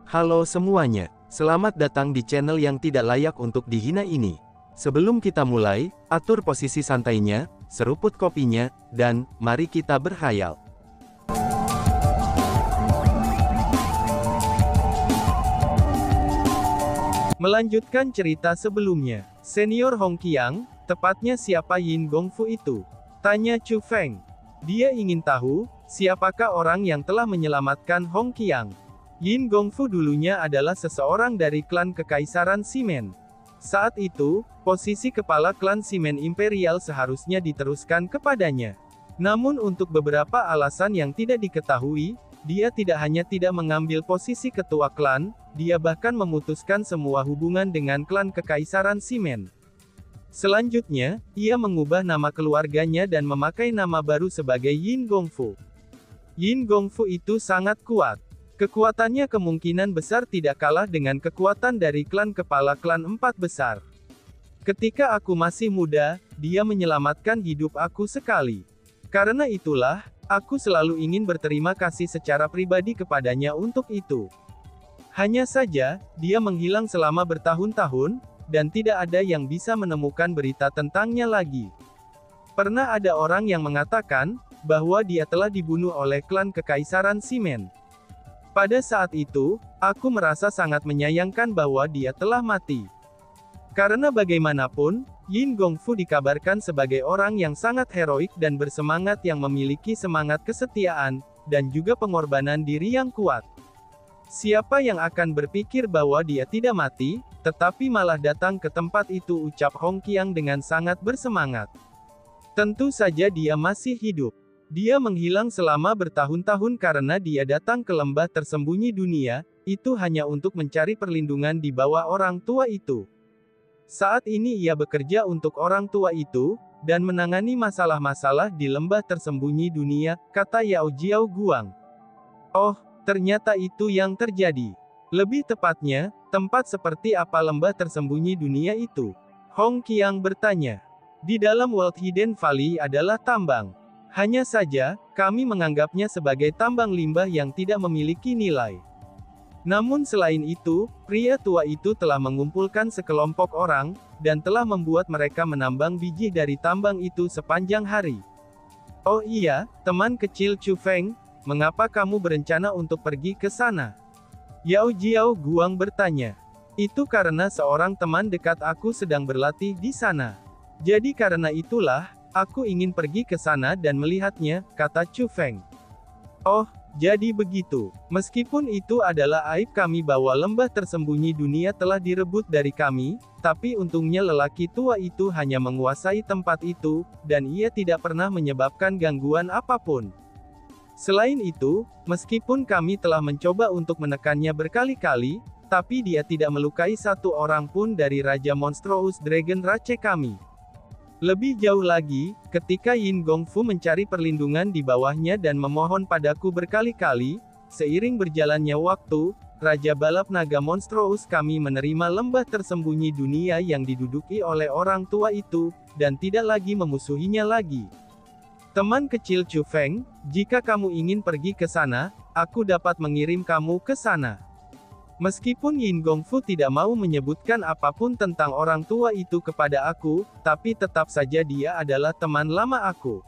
Halo semuanya, selamat datang di channel yang tidak layak untuk dihina ini. Sebelum kita mulai, atur posisi santainya, seruput kopinya, dan mari kita berkhayal. Melanjutkan cerita sebelumnya, senior Hong Qiang, tepatnya siapa Yin Gongfu itu? Tanya Chu Feng. Dia ingin tahu, siapakah orang yang telah menyelamatkan Hong Qiang. Yin Gongfu dulunya adalah seseorang dari klan Kekaisaran Simen. Saat itu, posisi kepala klan Simen Imperial seharusnya diteruskan kepadanya. Namun untuk beberapa alasan yang tidak diketahui, dia tidak hanya tidak mengambil posisi ketua klan, dia bahkan memutuskan semua hubungan dengan klan Kekaisaran Simen. Selanjutnya, ia mengubah nama keluarganya dan memakai nama baru sebagai Yin Gongfu. Yin Gongfu itu sangat kuat. Kekuatannya kemungkinan besar tidak kalah dengan kekuatan dari klan kepala klan 4 besar. Ketika aku masih muda, dia menyelamatkan hidup aku sekali. Karena itulah, aku selalu ingin berterima kasih secara pribadi kepadanya untuk itu. Hanya saja, dia menghilang selama bertahun-tahun, dan tidak ada yang bisa menemukan berita tentangnya lagi. Pernah ada orang yang mengatakan, bahwa dia telah dibunuh oleh klan Kekaisaran Simen. Pada saat itu, aku merasa sangat menyayangkan bahwa dia telah mati. Karena bagaimanapun, Yin Gongfu dikabarkan sebagai orang yang sangat heroik dan bersemangat yang memiliki semangat kesetiaan, dan juga pengorbanan diri yang kuat. Siapa yang akan berpikir bahwa dia tidak mati, tetapi malah datang ke tempat itu, ucap Hong Qiang dengan sangat bersemangat. Tentu saja dia masih hidup. Dia menghilang selama bertahun-tahun karena dia datang ke lembah tersembunyi dunia, itu hanya untuk mencari perlindungan di bawah orang tua itu. Saat ini ia bekerja untuk orang tua itu, dan menangani masalah-masalah di lembah tersembunyi dunia, kata Yao Jiao Guang. Oh, ternyata itu yang terjadi. Lebih tepatnya, tempat seperti apa lembah tersembunyi dunia itu? Hong Qiang bertanya. Di dalam World Hidden Valley adalah tambang. Hanya saja, kami menganggapnya sebagai tambang limbah yang tidak memiliki nilai. Namun selain itu, pria tua itu telah mengumpulkan sekelompok orang, dan telah membuat mereka menambang biji dari tambang itu sepanjang hari. Oh iya, teman kecil Chu Feng, mengapa kamu berencana untuk pergi ke sana? Yao Jiao Guang bertanya. Itu karena seorang teman dekat aku sedang berlatih di sana. Jadi karena itulah, aku ingin pergi ke sana dan melihatnya, kata Chu Feng. Oh, jadi begitu. Meskipun itu adalah aib kami bahwa lembah tersembunyi dunia telah direbut dari kami, tapi untungnya lelaki tua itu hanya menguasai tempat itu, dan ia tidak pernah menyebabkan gangguan apapun. Selain itu, meskipun kami telah mencoba untuk menekannya berkali-kali, tapi dia tidak melukai satu orang pun dari Raja Monstrous Dragon Rache kami. Lebih jauh lagi, ketika Yin Gongfu mencari perlindungan di bawahnya dan memohon padaku berkali-kali, seiring berjalannya waktu, Raja Balap Naga Monstrous kami menerima lembah tersembunyi dunia yang diduduki oleh orang tua itu, dan tidak lagi memusuhinya lagi. Teman kecil Chu Feng, jika kamu ingin pergi ke sana, aku dapat mengirim kamu ke sana. Meskipun Yin Gongfu tidak mau menyebutkan apapun tentang orang tua itu kepada aku, tapi tetap saja dia adalah teman lama aku.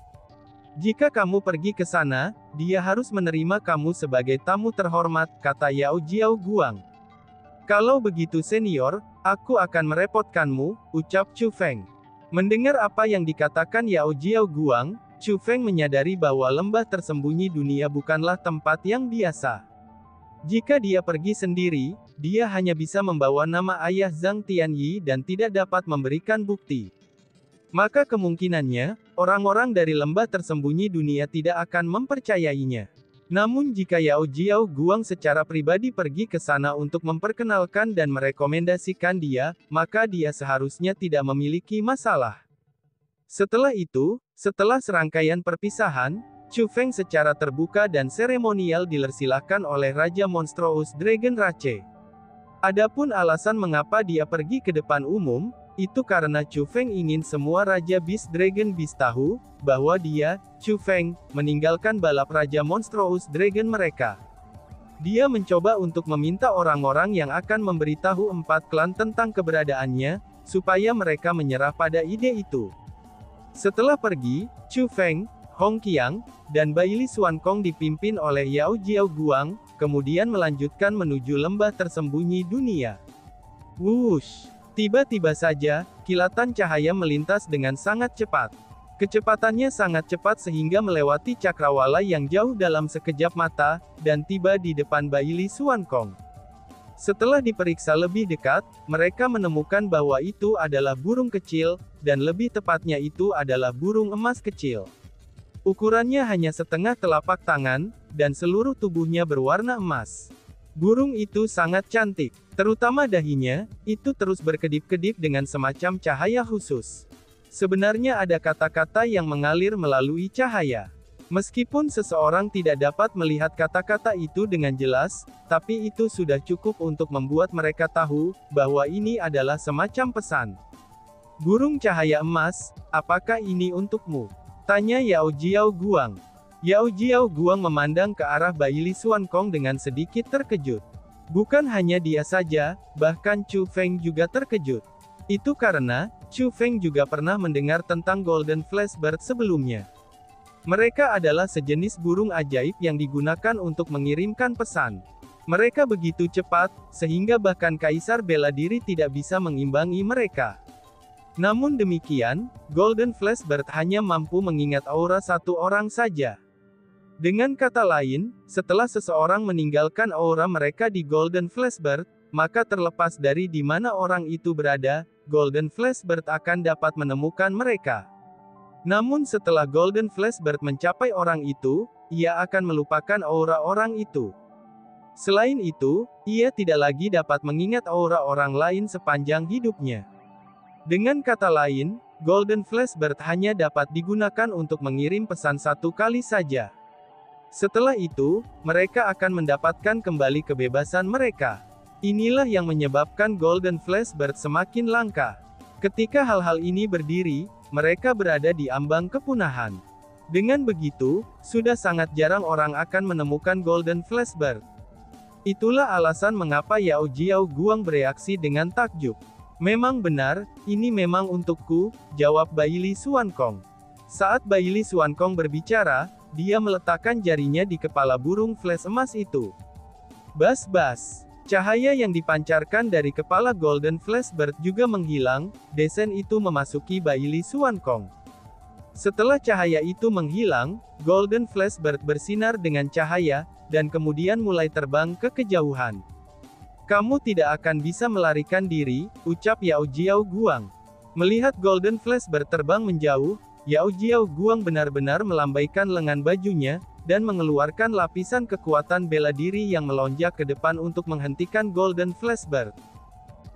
Jika kamu pergi ke sana, dia harus menerima kamu sebagai tamu terhormat, kata Yao Jiao Guang. Kalau begitu senior, aku akan merepotkanmu, ucap Chu Feng. Mendengar apa yang dikatakan Yao Jiao Guang, Chu Feng menyadari bahwa lembah tersembunyi dunia bukanlah tempat yang biasa. Jika dia pergi sendiri, dia hanya bisa membawa nama ayah Zhang Tianyi dan tidak dapat memberikan bukti. Maka kemungkinannya, orang-orang dari lembah tersembunyi dunia tidak akan mempercayainya. Namun jika Yao Jiao Guang secara pribadi pergi ke sana untuk memperkenalkan dan merekomendasikan dia, maka dia seharusnya tidak memiliki masalah. Setelah itu, setelah serangkaian perpisahan, Chu Feng secara terbuka dan seremonial dipersilahkan oleh Raja Monstrous Dragon Rache. Adapun alasan mengapa dia pergi ke depan umum, itu karena Chu Feng ingin semua Raja Beast Dragon Beast tahu, bahwa dia, Chu Feng, meninggalkan balap Raja Monstrous Dragon mereka. Dia mencoba untuk meminta orang-orang yang akan memberitahu 4 klan tentang keberadaannya, supaya mereka menyerah pada ide itu. Setelah pergi, Chu Feng, Hong Qiang, dan Baili Xuankong dipimpin oleh Yao Jiao Guang, kemudian melanjutkan menuju lembah tersembunyi dunia. Wush! Tiba-tiba saja, kilatan cahaya melintas dengan sangat cepat. Kecepatannya sangat cepat sehingga melewati cakrawala yang jauh dalam sekejap mata, dan tiba di depan Baili Xuankong. Setelah diperiksa lebih dekat, mereka menemukan bahwa itu adalah burung kecil, dan lebih tepatnya itu adalah burung emas kecil. Ukurannya hanya setengah telapak tangan, dan seluruh tubuhnya berwarna emas. Burung itu sangat cantik, terutama dahinya, itu terus berkedip-kedip dengan semacam cahaya khusus. Sebenarnya ada kata-kata yang mengalir melalui cahaya. Meskipun seseorang tidak dapat melihat kata-kata itu dengan jelas, tapi itu sudah cukup untuk membuat mereka tahu, bahwa ini adalah semacam pesan. Burung cahaya emas, apakah ini untukmu? Tanya Yao Jiao Guang. Yao Jiao Guang memandang ke arah Baili Xuankong dengan sedikit terkejut. Bukan hanya dia saja, bahkan Chu Feng juga terkejut. Itu karena, Chu Feng juga pernah mendengar tentang Golden Flashbird sebelumnya. Mereka adalah sejenis burung ajaib yang digunakan untuk mengirimkan pesan. Mereka begitu cepat, sehingga bahkan Kaisar Bela Diri tidak bisa mengimbangi mereka. Namun demikian, Golden Flashbird hanya mampu mengingat aura satu orang saja. Dengan kata lain, setelah seseorang meninggalkan aura mereka di Golden Flashbird, maka terlepas dari di mana orang itu berada, Golden Flashbird akan dapat menemukan mereka. Namun setelah Golden Flashbird mencapai orang itu, ia akan melupakan aura orang itu. Selain itu, ia tidak lagi dapat mengingat aura orang lain sepanjang hidupnya. Dengan kata lain, Golden Flashbird hanya dapat digunakan untuk mengirim pesan satu kali saja. Setelah itu, mereka akan mendapatkan kembali kebebasan mereka. Inilah yang menyebabkan Golden Flashbird semakin langka. Ketika hal-hal ini berdiri, mereka berada di ambang kepunahan. Dengan begitu, sudah sangat jarang orang akan menemukan Golden Flashbird. Itulah alasan mengapa Yao Jiao Guang bereaksi dengan takjub. Memang benar, ini memang untukku, jawab Baili Xuankong. Saat Baili Xuankong berbicara, dia meletakkan jarinya di kepala burung flash emas itu. Bas-bas. Cahaya yang dipancarkan dari kepala Golden Flashbird juga menghilang, desen itu memasuki Baili Xuankong. Setelah cahaya itu menghilang, Golden Flashbird bersinar dengan cahaya, dan kemudian mulai terbang ke kejauhan. Kamu tidak akan bisa melarikan diri, ucap Yao Jiao Guang. Melihat Golden Flashbird terbang menjauh, Yao Jiao Guang benar-benar melambaikan lengan bajunya, dan mengeluarkan lapisan kekuatan bela diri yang melonjak ke depan untuk menghentikan Golden Flashbird.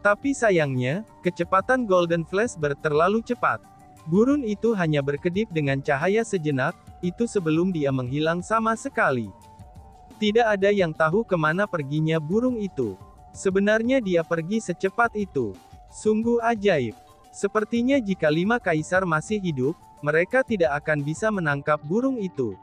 Tapi sayangnya, kecepatan Golden Flashbird terlalu cepat. Burung itu hanya berkedip dengan cahaya sejenak, itu sebelum dia menghilang sama sekali. Tidak ada yang tahu kemana perginya burung itu. Sebenarnya dia pergi secepat itu. Sungguh ajaib. Sepertinya jika 5 kaisar masih hidup, mereka tidak akan bisa menangkap burung itu.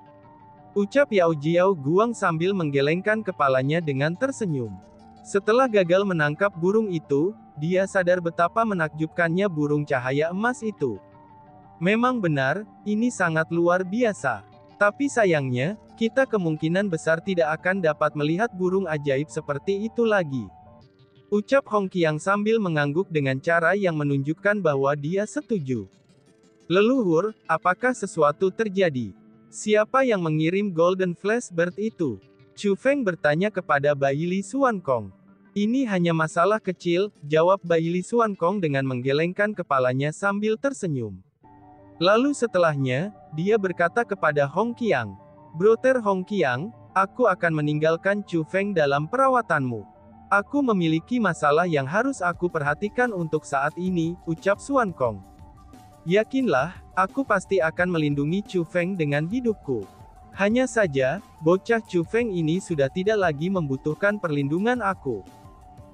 Ucap Yao Jiao Guang sambil menggelengkan kepalanya dengan tersenyum. Setelah gagal menangkap burung itu, dia sadar betapa menakjubkannya burung cahaya emas itu. Memang benar, ini sangat luar biasa. Tapi sayangnya, kita kemungkinan besar tidak akan dapat melihat burung ajaib seperti itu lagi. Ucap Hong Qiang sambil mengangguk dengan cara yang menunjukkan bahwa dia setuju. Leluhur, apakah sesuatu terjadi? Siapa yang mengirim Golden Flashbird itu? Chu Feng bertanya kepada Baili Xuankong. Ini hanya masalah kecil, jawab Baili Xuankong dengan menggelengkan kepalanya sambil tersenyum. Lalu setelahnya, dia berkata kepada Hong Qiang. Brother Hong Qiang, aku akan meninggalkan Chu Feng dalam perawatanmu. Aku memiliki masalah yang harus aku perhatikan untuk saat ini, ucap Xuankong. Yakinlah, aku pasti akan melindungi Chu Feng dengan hidupku. Hanya saja, bocah Chu Feng ini sudah tidak lagi membutuhkan perlindungan aku.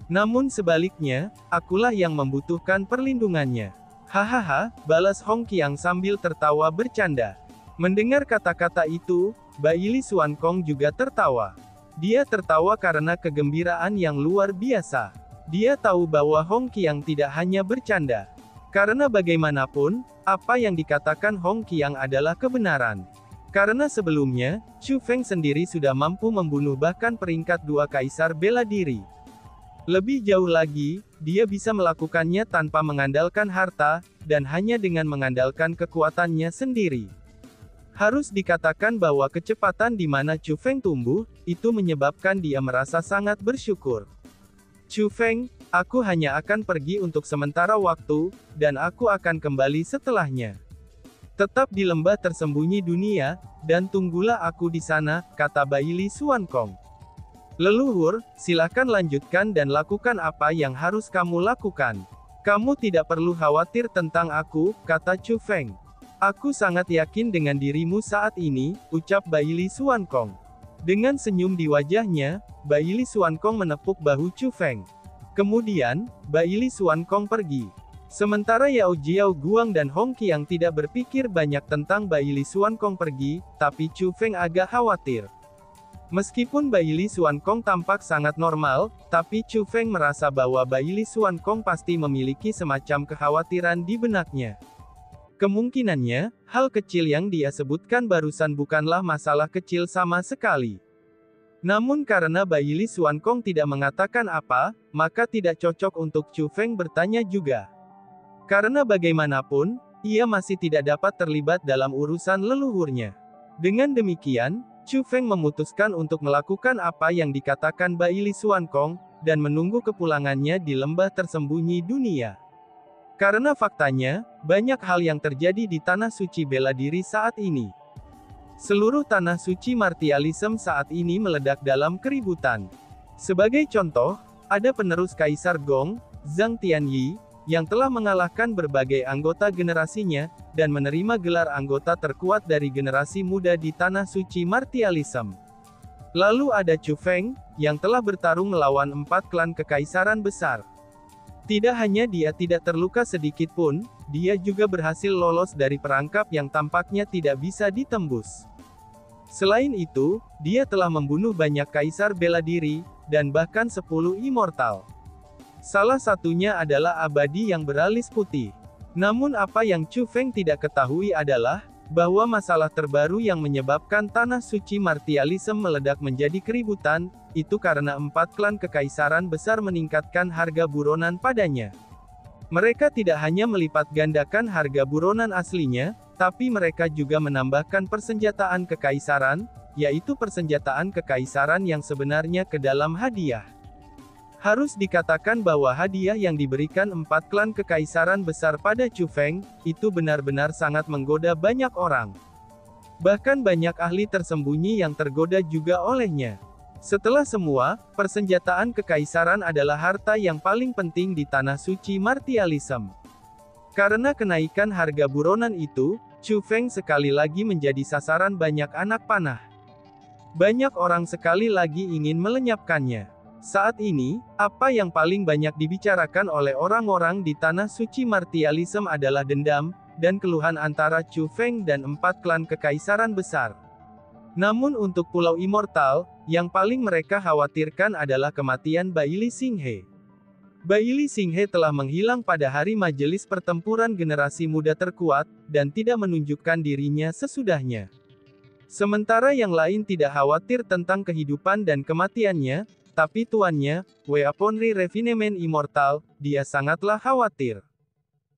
Namun sebaliknya, akulah yang membutuhkan perlindungannya. Hahaha, balas Hong Qiang sambil tertawa bercanda. Mendengar kata-kata itu, Baili Xuankong juga tertawa. Dia tertawa karena kegembiraan yang luar biasa. Dia tahu bahwa Hong Qiang tidak hanya bercanda. Karena bagaimanapun, apa yang dikatakan Hong Qiang adalah kebenaran. Karena sebelumnya, Chu Feng sendiri sudah mampu membunuh bahkan peringkat 2 kaisar bela diri. Lebih jauh lagi, dia bisa melakukannya tanpa mengandalkan harta, dan hanya dengan mengandalkan kekuatannya sendiri. Harus dikatakan bahwa kecepatan di mana Chu Feng tumbuh, itu menyebabkan dia merasa sangat bersyukur. Chu Feng, aku hanya akan pergi untuk sementara waktu, dan aku akan kembali setelahnya. Tetap di lembah tersembunyi dunia, dan tunggulah aku di sana, kata Baili Xuankong. Leluhur, silakan lanjutkan dan lakukan apa yang harus kamu lakukan. Kamu tidak perlu khawatir tentang aku, kata Chu Feng. Aku sangat yakin dengan dirimu saat ini, ucap Baili Xuankong. Dengan senyum di wajahnya, Baili Xuankong menepuk bahu Chu Feng. Kemudian, Baili Xuankong pergi. Sementara Yao Jiao Guang dan Hong Qiang tidak berpikir banyak tentang Baili Xuankong pergi, tapi Chu Feng agak khawatir. Meskipun Baili Xuankong tampak sangat normal, tapi Chu Feng merasa bahwa Baili Xuankong pasti memiliki semacam kekhawatiran di benaknya. Kemungkinannya, hal kecil yang dia sebutkan barusan bukanlah masalah kecil sama sekali. Namun karena Baili Xuankong tidak mengatakan apa, maka tidak cocok untuk Chu Feng bertanya juga. Karena bagaimanapun, ia masih tidak dapat terlibat dalam urusan leluhurnya. Dengan demikian, Chu Feng memutuskan untuk melakukan apa yang dikatakan Baili Xuankong, dan menunggu kepulangannya di lembah tersembunyi dunia. Karena faktanya, banyak hal yang terjadi di Tanah Suci Bela Diri saat ini. Seluruh Tanah Suci Martialisme saat ini meledak dalam keributan. Sebagai contoh, ada penerus Kaisar Gong, Zhang Tianyi, yang telah mengalahkan berbagai anggota generasinya, dan menerima gelar anggota terkuat dari generasi muda di Tanah Suci Martialisme. Lalu ada Chu Feng, yang telah bertarung melawan 4 klan kekaisaran besar. Tidak hanya dia tidak terluka sedikit pun, dia juga berhasil lolos dari perangkap yang tampaknya tidak bisa ditembus. Selain itu, dia telah membunuh banyak kaisar bela diri, dan bahkan 10 immortal. Salah satunya adalah abadi yang beralis putih. Namun apa yang Chu Feng tidak ketahui adalah, bahwa masalah terbaru yang menyebabkan Tanah Suci Martialisme meledak menjadi keributan, itu karena 4 klan kekaisaran besar meningkatkan harga buronan padanya. Mereka tidak hanya melipat gandakan harga buronan aslinya, tapi mereka juga menambahkan persenjataan kekaisaran, yaitu persenjataan kekaisaran yang sebenarnya ke dalam hadiah. Harus dikatakan bahwa hadiah yang diberikan 4 klan kekaisaran besar pada Chu Feng, itu benar-benar sangat menggoda banyak orang. Bahkan banyak ahli tersembunyi yang tergoda juga olehnya. Setelah semua, persenjataan kekaisaran adalah harta yang paling penting di Tanah Suci Martialisme. Karena kenaikan harga buronan itu, Chu Feng sekali lagi menjadi sasaran banyak anak panah. Banyak orang sekali lagi ingin melenyapkannya. Saat ini, apa yang paling banyak dibicarakan oleh orang-orang di Tanah Suci Martialisme adalah dendam, dan keluhan antara Chu Feng dan 4 klan kekaisaran besar. Namun untuk Pulau Immortal, yang paling mereka khawatirkan adalah kematian Baili Xinghe. Baili Xinghe telah menghilang pada hari majelis pertempuran generasi muda terkuat, dan tidak menunjukkan dirinya sesudahnya. Sementara yang lain tidak khawatir tentang kehidupan dan kematiannya, tapi tuannya, Weaponry Refinement Immortal, dia sangatlah khawatir.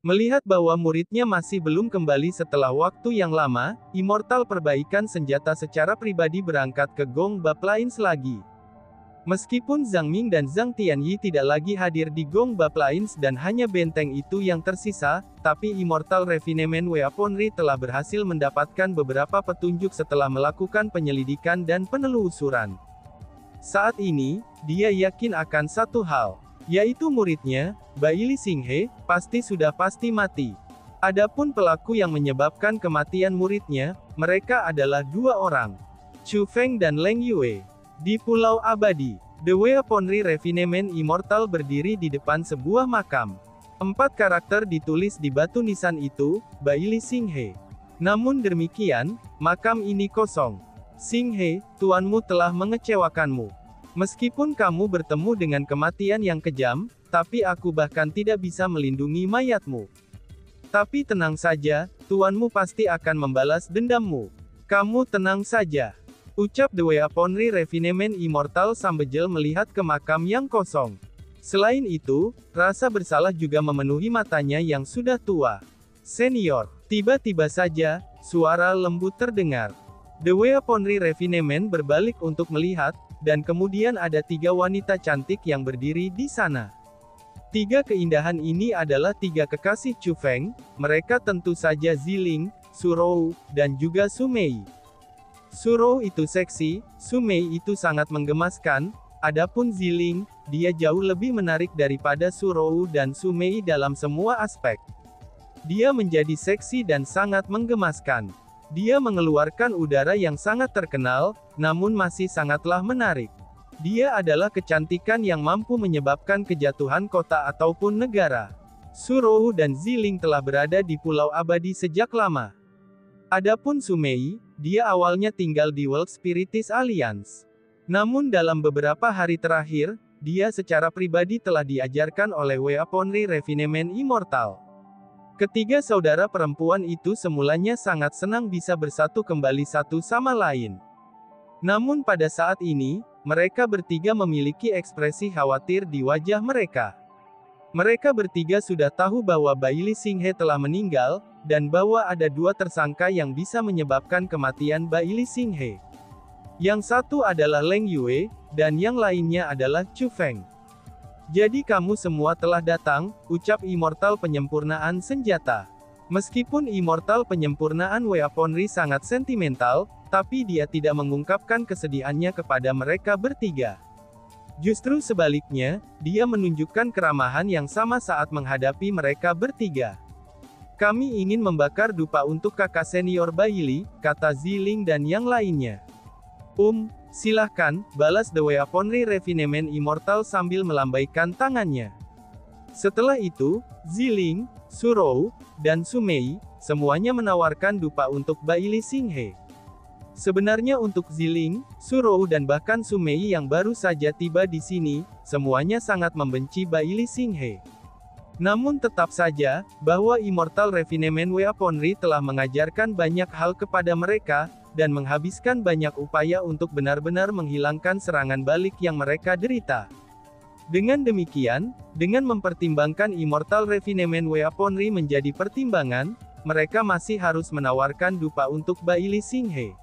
Melihat bahwa muridnya masih belum kembali setelah waktu yang lama, Immortal perbaikan senjata secara pribadi berangkat ke Gong Ba Plains lagi. Meskipun Zhang Ming dan Zhang Tianyi tidak lagi hadir di Gong Ba Plains dan hanya benteng itu yang tersisa, tapi Immortal Refinement Weaponry telah berhasil mendapatkan beberapa petunjuk setelah melakukan penyelidikan dan penelusuran. Saat ini, dia yakin akan satu hal, yaitu muridnya, Baili Xinghe, pasti mati. Adapun pelaku yang menyebabkan kematian muridnya, mereka adalah 2 orang, Chu Feng dan Leng Yue. Di Pulau Abadi, The Weaponry Refinement Immortal berdiri di depan sebuah makam. 4 karakter ditulis di batu nisan itu, Baili Xinghe. Namun demikian, makam ini kosong. Xinghe, tuanmu telah mengecewakanmu. Meskipun kamu bertemu dengan kematian yang kejam, tapi aku bahkan tidak bisa melindungi mayatmu. Tapi tenang saja, tuanmu pasti akan membalas dendammu. Kamu tenang saja. Ucap The Weaponry Refinement Immortal sambil melihat ke makam yang kosong. Selain itu, rasa bersalah juga memenuhi matanya yang sudah tua. Senior. Tiba-tiba saja, suara lembut terdengar. The Weaponry Refinement berbalik untuk melihat, dan kemudian ada 3 wanita cantik yang berdiri di sana. 3 keindahan ini adalah 3 kekasih Chu Feng, mereka tentu saja Ziling, Surou, dan juga Su Mei. Surou itu seksi, Su Mei itu sangat menggemaskan, adapun Ziling, dia jauh lebih menarik daripada Surou dan Su Mei dalam semua aspek. Dia menjadi seksi dan sangat menggemaskan. Dia mengeluarkan udara yang sangat terkenal, namun masih sangatlah menarik. Dia adalah kecantikan yang mampu menyebabkan kejatuhan kota ataupun negara. Surou dan Ziling telah berada di Pulau Abadi sejak lama. Adapun Su Mei, dia awalnya tinggal di World Spiritist Alliance. Namun dalam beberapa hari terakhir, dia secara pribadi telah diajarkan oleh Weaponry Refinement Immortal. Ketiga saudara perempuan itu semulanya sangat senang bisa bersatu kembali satu sama lain. Namun pada saat ini, mereka bertiga memiliki ekspresi khawatir di wajah mereka. Mereka bertiga sudah tahu bahwa Baili Xinghe telah meninggal, dan bahwa ada 2 tersangka yang bisa menyebabkan kematian Baili Xinghe. Yang satu adalah Leng Yue, dan yang lainnya adalah Chu Feng. Jadi kamu semua telah datang, ucap Immortal Penyempurnaan Senjata. Meskipun Immortal Penyempurnaan Weaponry sangat sentimental, tapi dia tidak mengungkapkan kesedihannya kepada mereka bertiga. Justru sebaliknya, dia menunjukkan keramahan yang sama saat menghadapi mereka bertiga. Kami ingin membakar dupa untuk kakak senior Baili, kata Ziling dan yang lainnya. Silahkan, balas The Weaponry Refinement Immortal sambil melambaikan tangannya. Setelah itu, Ziling, Surou, dan Su Mei, semuanya menawarkan dupa untuk Baili Xinghe. Sebenarnya untuk Ziling, Surou dan bahkan Su Mei yang baru saja tiba di sini, semuanya sangat membenci Baili Xinghe. Namun tetap saja, bahwa Immortal Refinement Weaponry telah mengajarkan banyak hal kepada mereka, dan menghabiskan banyak upaya untuk benar-benar menghilangkan serangan balik yang mereka derita. Dengan demikian, dengan mempertimbangkan Immortal Refinement Weaponry menjadi pertimbangan, mereka masih harus menawarkan dupa untuk Baili Xinghe.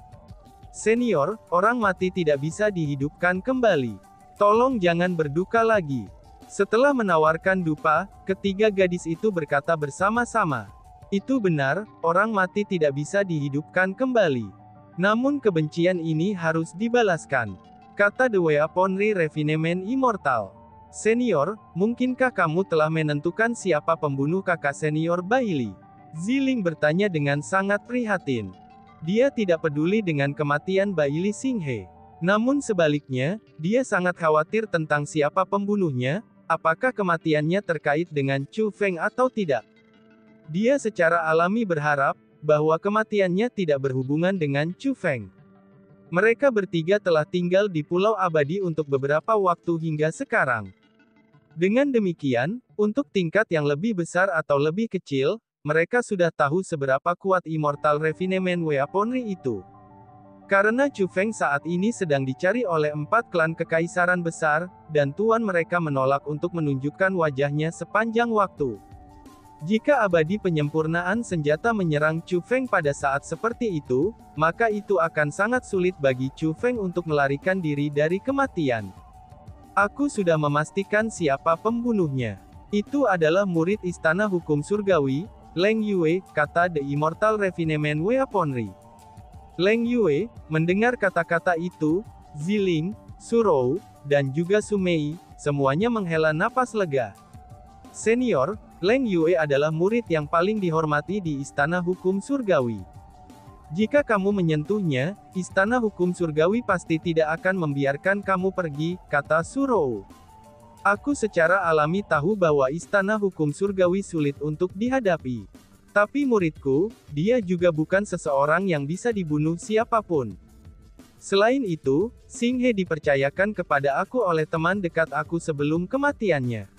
Senior, orang mati tidak bisa dihidupkan kembali. Tolong jangan berduka lagi. Setelah menawarkan dupa, ketiga gadis itu berkata bersama-sama. Itu benar, orang mati tidak bisa dihidupkan kembali. Namun kebencian ini harus dibalaskan, kata The Weaponry Refinement Immortal. Senior, mungkinkah kamu telah menentukan siapa pembunuh kakak senior Baili? Ziling bertanya dengan sangat prihatin. Dia tidak peduli dengan kematian Baili Xinghe. Namun sebaliknya, dia sangat khawatir tentang siapa pembunuhnya, apakah kematiannya terkait dengan Chu Feng atau tidak. Dia secara alami berharap bahwa kematiannya tidak berhubungan dengan Chu Feng. Mereka bertiga telah tinggal di Pulau Abadi untuk beberapa waktu hingga sekarang. Dengan demikian, untuk tingkat yang lebih besar atau lebih kecil, mereka sudah tahu seberapa kuat Immortal Refinement Weaponry itu. Karena Chu Feng saat ini sedang dicari oleh 4 klan kekaisaran besar, dan tuan mereka menolak untuk menunjukkan wajahnya sepanjang waktu. Jika abadi penyempurnaan senjata menyerang Chu Feng pada saat seperti itu, maka itu akan sangat sulit bagi Chu Feng untuk melarikan diri dari kematian. Aku sudah memastikan siapa pembunuhnya. Itu adalah murid Istana Hukum Surgawi, Leng Yue, kata The Immortal Refinement Weaponry. Leng Yue, mendengar kata-kata itu, Ziling, Surou, dan juga Su Mei, semuanya menghela napas lega. Senior, Leng Yue adalah murid yang paling dihormati di Istana Hukum Surgawi. Jika kamu menyentuhnya, Istana Hukum Surgawi pasti tidak akan membiarkan kamu pergi, kata Surou. Aku secara alami tahu bahwa Istana Hukum Surgawi sulit untuk dihadapi. Tapi muridku, dia juga bukan seseorang yang bisa dibunuh siapapun. Selain itu, Xing He dipercayakan kepada aku oleh teman dekat aku sebelum kematiannya.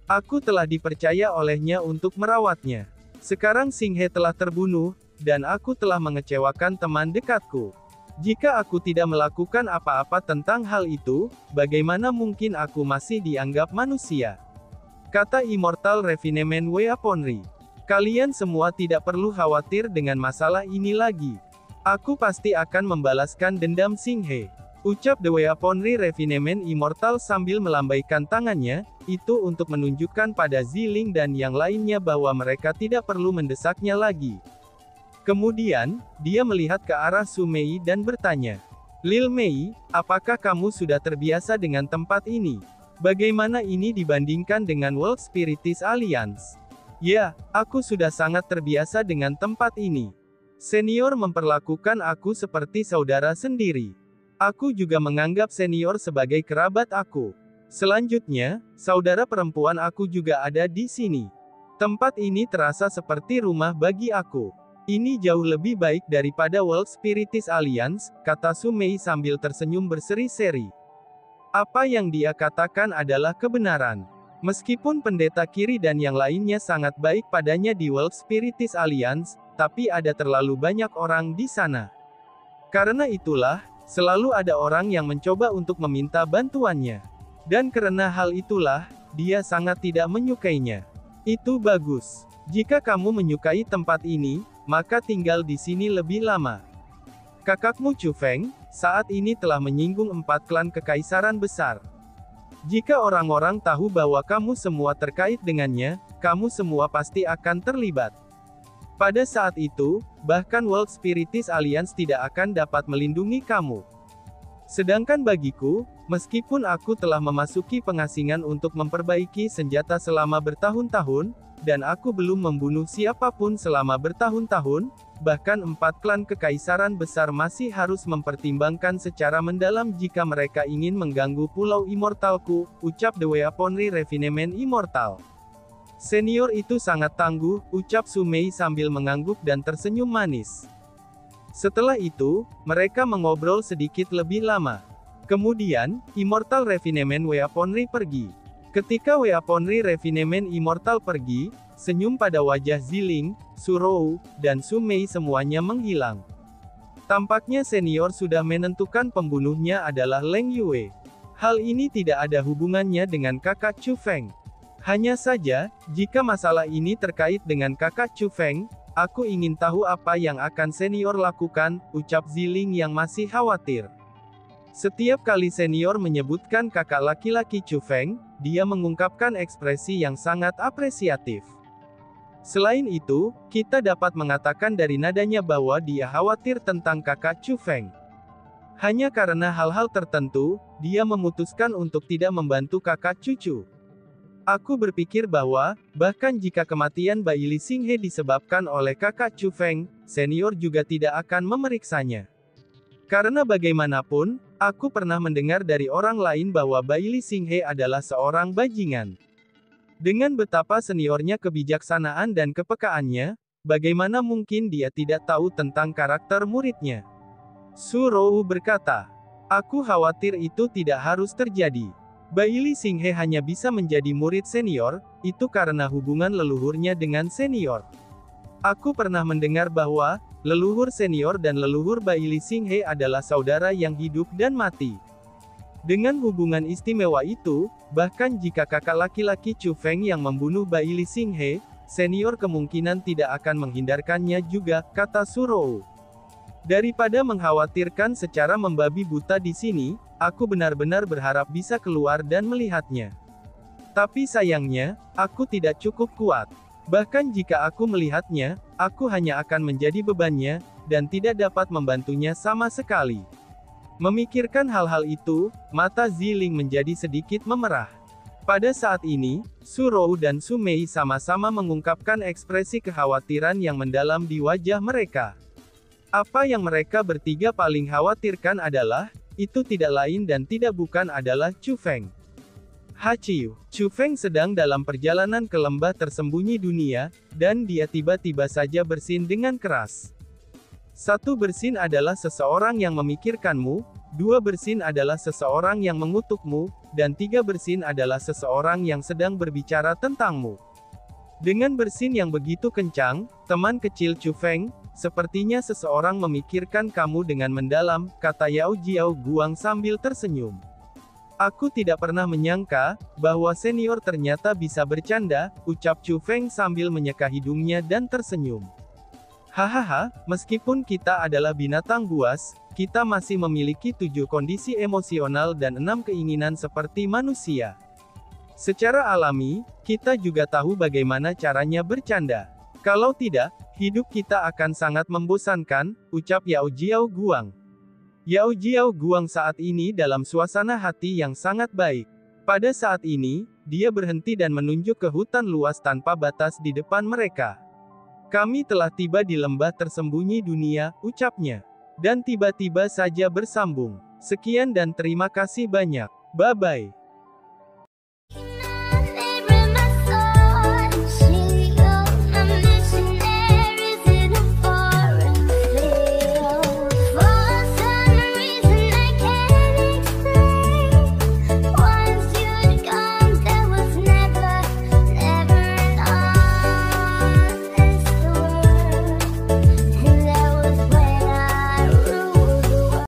Aku telah dipercaya olehnya untuk merawatnya. Sekarang Xing He telah terbunuh, dan aku telah mengecewakan teman dekatku. Jika aku tidak melakukan apa-apa tentang hal itu, bagaimana mungkin aku masih dianggap manusia? Kata Immortal Refinement Weaponry. Kalian semua tidak perlu khawatir dengan masalah ini lagi. Aku pasti akan membalaskan dendam Xing He. Ucap The Weaponry Refinement Immortal sambil melambaikan tangannya, itu untuk menunjukkan pada Ziling dan yang lainnya bahwa mereka tidak perlu mendesaknya lagi. Kemudian, dia melihat ke arah Su Mei dan bertanya, Lil Mei, apakah kamu sudah terbiasa dengan tempat ini? Bagaimana ini dibandingkan dengan World Spiritist Alliance? Ya, aku sudah sangat terbiasa dengan tempat ini. Senior memperlakukan aku seperti saudara sendiri. Aku juga menganggap senior sebagai kerabat aku. Selanjutnya, saudara perempuan aku juga ada di sini. Tempat ini terasa seperti rumah bagi aku. Ini jauh lebih baik daripada World Spiritist Alliance, kata Su Mei sambil tersenyum berseri-seri. Apa yang dia katakan adalah kebenaran. Meskipun pendeta kiri dan yang lainnya sangat baik padanya di World Spiritist Alliance, tapi ada terlalu banyak orang di sana. Karena itulah, selalu ada orang yang mencoba untuk meminta bantuannya. Dan karena hal itulah, dia sangat tidak menyukainya. Itu bagus. Jika kamu menyukai tempat ini, maka tinggal di sini lebih lama. Kakakmu Chu Feng, saat ini telah menyinggung 4 klan kekaisaran besar. Jika orang-orang tahu bahwa kamu semua terkait dengannya, kamu semua pasti akan terlibat. Pada saat itu, bahkan World Spiritist Alliance tidak akan dapat melindungi kamu. Sedangkan bagiku, meskipun aku telah memasuki pengasingan untuk memperbaiki senjata selama bertahun-tahun, dan aku belum membunuh siapapun selama bertahun-tahun, bahkan 4 klan kekaisaran besar masih harus mempertimbangkan secara mendalam jika mereka ingin mengganggu Pulau Immortalku, ucap The Weaponry Refinement Immortal. Senior itu sangat tangguh, ucap Su Mei sambil mengangguk dan tersenyum manis. Setelah itu, mereka mengobrol sedikit lebih lama. Kemudian, Immortal Refinement Weaponry pergi. Ketika Weaponry Refinement Immortal pergi, senyum pada wajah Ziling, Su Rou, dan Su Mei semuanya menghilang. Tampaknya senior sudah menentukan pembunuhnya adalah Leng Yue. Hal ini tidak ada hubungannya dengan kakak Chu Feng. Hanya saja, jika masalah ini terkait dengan kakak Chu Feng, aku ingin tahu apa yang akan senior lakukan, ucap Ziling yang masih khawatir. Setiap kali senior menyebutkan kakak laki-laki Chu Feng, dia mengungkapkan ekspresi yang sangat apresiatif. Selain itu, kita dapat mengatakan dari nadanya bahwa dia khawatir tentang kakak Chu Feng. Hanya karena hal-hal tertentu, dia memutuskan untuk tidak membantu kakak cucu. Aku berpikir bahwa, bahkan jika kematian bayi Li Xinghe disebabkan oleh kakak Chu Feng, senior juga tidak akan memeriksanya. Karena bagaimanapun, aku pernah mendengar dari orang lain bahwa bayi Li Xinghe adalah seorang bajingan. Dengan betapa seniornya kebijaksanaan dan kepekaannya, bagaimana mungkin dia tidak tahu tentang karakter muridnya? Su Rou berkata, aku khawatir itu tidak harus terjadi. Bayi Li Xinghe hanya bisa menjadi murid senior, itu karena hubungan leluhurnya dengan senior. Aku pernah mendengar bahwa, leluhur senior dan leluhur bayi Li Xinghe adalah saudara yang hidup dan mati. Dengan hubungan istimewa itu, bahkan jika kakak laki-laki Chu Feng yang membunuh bayi Li Xinghe, senior kemungkinan tidak akan menghindarkannya juga, kata Su Rou. Daripada mengkhawatirkan secara membabi buta di sini, aku benar-benar berharap bisa keluar dan melihatnya. Tapi sayangnya, aku tidak cukup kuat. Bahkan jika aku melihatnya, aku hanya akan menjadi bebannya, dan tidak dapat membantunya sama sekali. Memikirkan hal-hal itu, mata Ziling menjadi sedikit memerah. Pada saat ini, Su Rou dan Su Mei sama-sama mengungkapkan ekspresi kekhawatiran yang mendalam di wajah mereka. Apa yang mereka bertiga paling khawatirkan adalah, itu tidak lain dan tidak bukan adalah Chu Feng. Hachiu, Chu Feng sedang dalam perjalanan ke lembah tersembunyi dunia, dan dia tiba-tiba saja bersin dengan keras. 1 bersin adalah seseorang yang memikirkanmu, 2 bersin adalah seseorang yang mengutukmu, dan 3 bersin adalah seseorang yang sedang berbicara tentangmu. Dengan bersin yang begitu kencang, teman kecil Chu Feng, sepertinya seseorang memikirkan kamu dengan mendalam, kata Yao Jiao Guang sambil tersenyum. Aku tidak pernah menyangka, bahwa senior ternyata bisa bercanda, ucap Chu Feng sambil menyeka hidungnya dan tersenyum. Hahaha, meskipun kita adalah binatang buas, kita masih memiliki 7 kondisi emosional dan 6 keinginan seperti manusia. Secara alami, kita juga tahu bagaimana caranya bercanda. Kalau tidak, hidup kita akan sangat membosankan, ucap Yao Jiao Guang. Yao Jiao Guang saat ini dalam suasana hati yang sangat baik. Pada saat ini, dia berhenti dan menunjuk ke hutan luas tanpa batas di depan mereka. Kami telah tiba di lembah tersembunyi dunia, ucapnya. Dan tiba-tiba saja bersambung. Sekian dan terima kasih banyak. Bye-bye.